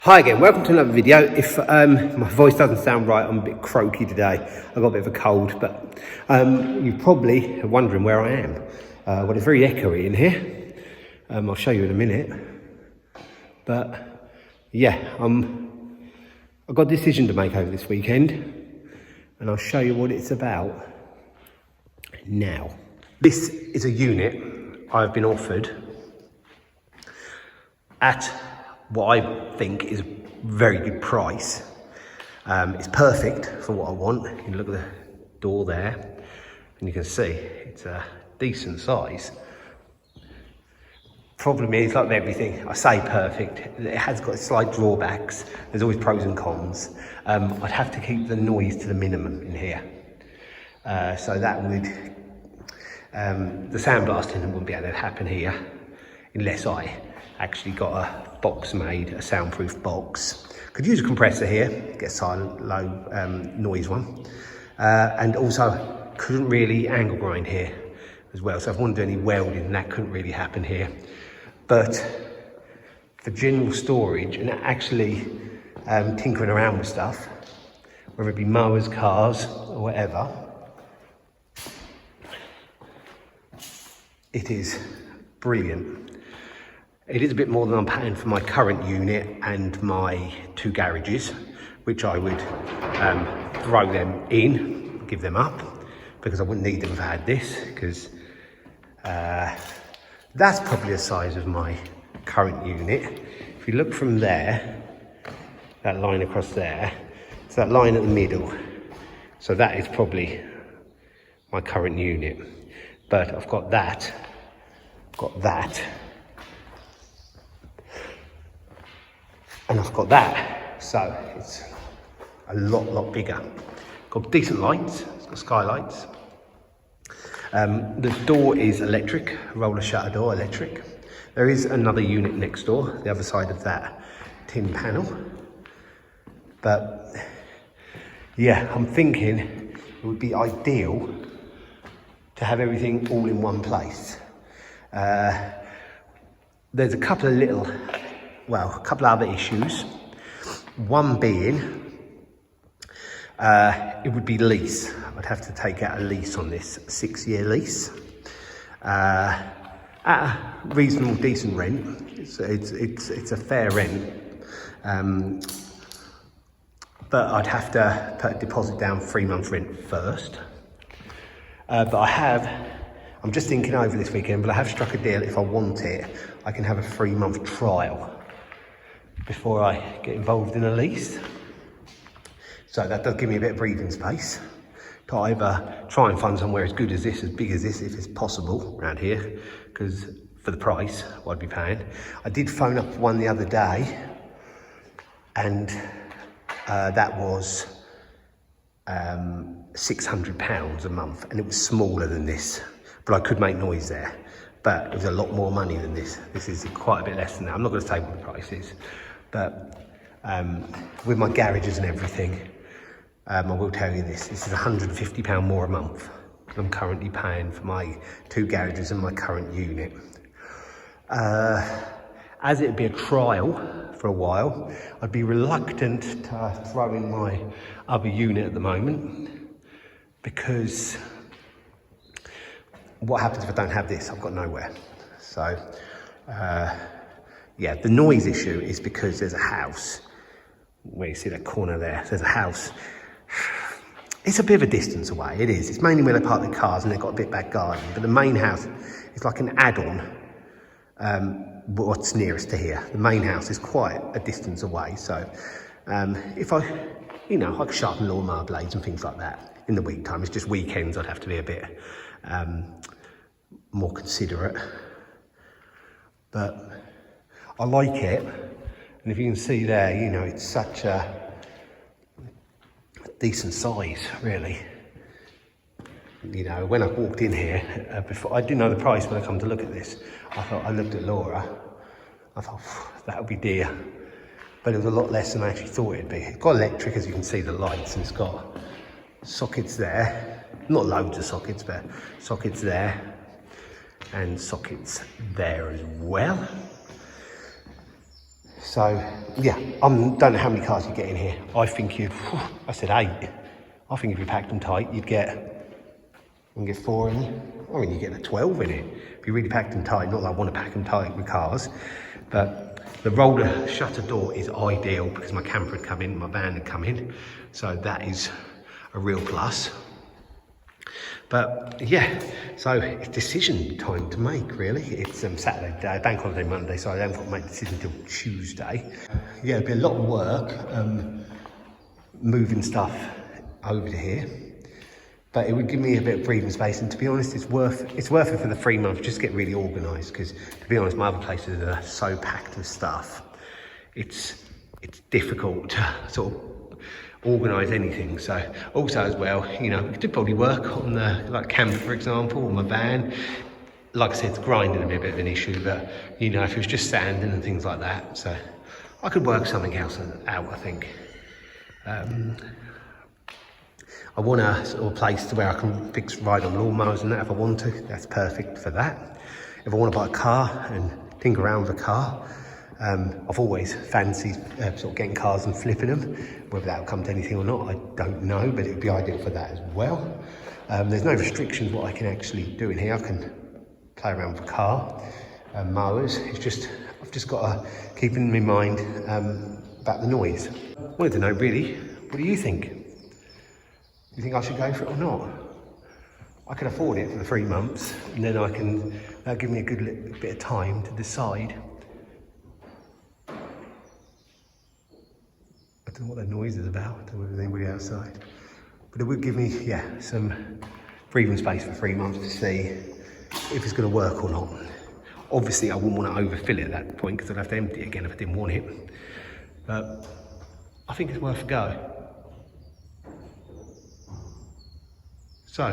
Hi again, welcome to another video. If my voice doesn't sound right, I'm a bit croaky today. I've got a bit of a cold, but you probably are wondering where I am. Well, it's very echoey in here. I'll show you in a minute. But yeah, I've got a decision to make over this weekend, and I'll show you what it's about now. This is a unit I've been offered at what I think is a very good price. It's perfect for what I want. You can look at the door there and you can see it's a decent size. Problem is, like everything, I say perfect, it has got slight drawbacks. There's always pros and cons. I'd have to keep the noise to the minimum in here. So that would, the sandblasting wouldn't be able to happen here unless I actually got a box made, a soundproof box. Could use a compressor here, get a silent, low noise one. And also couldn't really angle grind here as well. So if I want to do any welding, that couldn't really happen here. But for general storage and actually tinkering around with stuff, whether it be mowers, cars, or whatever, it is brilliant. It is a bit more than I'm paying for my current unit and my two garages, which I would throw them in, give them up, because I wouldn't need them if I had this, because that's probably the size of my current unit. If you look from there, that line across there, it's that line at the middle. So that is probably my current unit. But I've got that, and I've got that, so it's a lot bigger. Got decent lights, it's got skylights. The door is electric, roller shutter door, electric. There is another unit next door, the other side of that tin panel. But yeah, I'm thinking it would be ideal to have everything all in one place. There's a couple of other issues. One being, it would be lease. I'd have to take out a lease on this, 6-year lease. At a reasonable, decent rent. It's a fair rent. But I'd have to put a deposit down 3 months rent first. But I'm just thinking over this weekend, but I have struck a deal. If I want it, I can have a 3-month trial before I get involved in a lease. So that does give me a bit of breathing space to either try and find somewhere as good as this, as big as this, if it's possible around here, because for the price what I'd be paying. I did phone up one the other day, and that was £600 a month, and it was smaller than this, but I could make noise there. But it was a lot more money than this. This is quite a bit less than that. I'm not going to say what the price is, but with my garages and everything, I will tell you this is £150 more a month than I'm currently paying for my two garages and my current unit. As it'd be a trial for a while, I'd be reluctant to throw in my other unit at the moment, because what happens if I don't have this? I've got nowhere. So, yeah, the noise issue is because there's a house, where you see that corner there, there's a house. It's a bit of a distance away, it is. It's mainly where they park their cars and they've got a bit back garden, but the main house is like an add-on, what's nearest to here. The main house is quite a distance away, so if I could sharpen lawnmower blades and things like that in the week time. It's just weekends I'd have to be a bit more considerate. But I like it, and if you can see there, it's such a decent size, really. When I walked in here, before I didn't know the price when I come to look at this. I looked at Laura, I thought, that would be dear. But it was a lot less than I actually thought it'd be. It's got electric, as you can see, the lights, and it's got sockets there. Not loads of sockets, but sockets there. And sockets there as well. So yeah, I don't know how many cars you get in here. I think I said 8. I think if you packed them tight, you can get 4 in it. I mean, you get a 12 in it. If you really packed them tight, not that I want to pack them tight with cars, but the roller shutter door is ideal because my camper had come in, my van had come in. So that is a real plus. But yeah, so it's decision time to make, really. It's Saturday day, bank holiday Monday, so I haven't got to make a decision until Tuesday. Yeah, it'll be a lot of work moving stuff over to here, but it would give me a bit of breathing space. And to be honest, it's worth it for the 3 months just to get really organised. Because to be honest, my other places are so packed with stuff. It's difficult to sort of organise anything. So also as well, you know, we could probably work on the like camper, for example, or my van. Like I said, it's grinding a bit of an issue, but you know, if it was just sanding and things like that, so I could work something else out, I think. I want a sort of place where I can ride on lawnmowers and that if I want to. That's perfect for that. If I want to buy a car and tinker around with a car, I've always fancied sort of getting cars and flipping them. Whether that'll come to anything or not, I don't know, but it would be ideal for that as well. There's no restrictions what I can actually do in here. I can play around with a car, mowers. It's just, I've just got to keep in my mind about the noise. I wanted to know really, what do you think? Do you think I should go for it or not? I can afford it for the 3 months, and then that'll give me a good bit of time to decide. I don't know what that noise is about, I don't know if there's anybody outside. But it would give me, yeah, some breathing space for 3 months to see if it's going to work or not. Obviously, I wouldn't want to overfill it at that point because I'd have to empty it again if I didn't want it. But I think it's worth a go. So,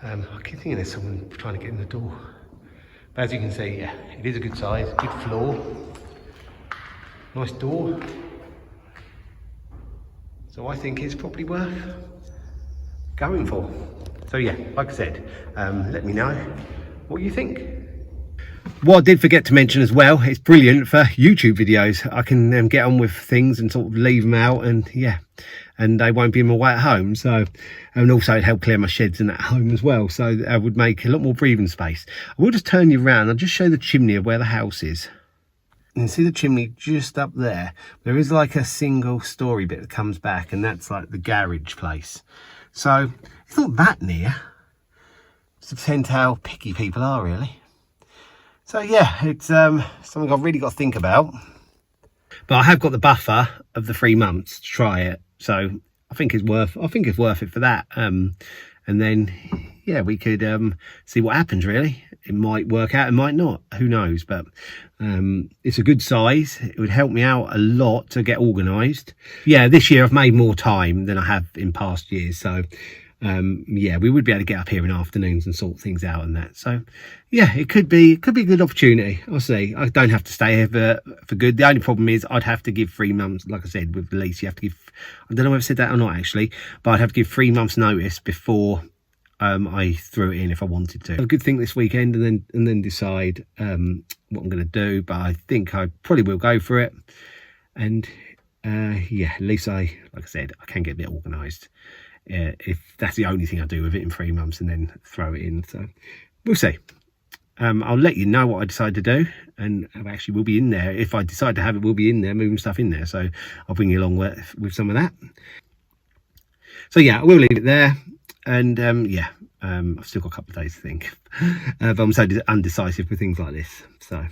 I keep thinking there's someone trying to get in the door. But as you can see, yeah, it is a good size, good floor, nice door. So I think it's probably worth going for. So yeah, like I said, let me know what you think. What I did forget to mention as well, it's brilliant for YouTube videos. I can get on with things and sort of leave them out, and yeah, and they won't be in my way at home. So, and also it helped clear my sheds and at home as well. So I would make a lot more breathing space. I will just turn you around. I'll just show the chimney of where the house is. You can see the chimney just up there. There is like a single story bit that comes back, and that's like the garage place. So it's not that near. It depends how picky people are, really. So yeah, it's something I've really got to think about. But I have got the buffer of the 3 months to try it, so I think it's worth it for that. And then yeah, we could see what happens. Really, it might work out, it might not. Who knows? But it's a good size. It would help me out a lot to get organised. Yeah, this year I've made more time than I have in past years, so. Yeah, we would be able to get up here in afternoons and sort things out and that. So yeah, it could be a good opportunity. I'll see. I don't have to stay here for good. The only problem is I'd have to give 3 months, like I said, with the lease. You have to give, I don't know if I've said that or not actually, but I'd have to give 3 months notice before I threw it in if I wanted to. Have a good think this weekend and then decide what I'm going to do. But I think I probably will go for it. And yeah, at least like I said, I can get a bit organised. If that's the only thing I do with it in 3 months and then throw it in. So we'll see. I'll let you know what I decide to do, and actually we'll be in there. If I decide to have it, we'll be in there moving stuff in there, so I'll bring you along with some of that. So yeah, I will leave it there, and yeah, I've still got a couple of days to think. But I'm so undecisive with things like this, so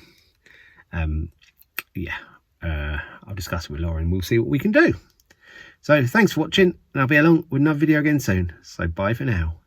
yeah, I'll discuss it with Laura and we'll see what we can do. So thanks for watching, and I'll be along with another video again soon. So bye for now.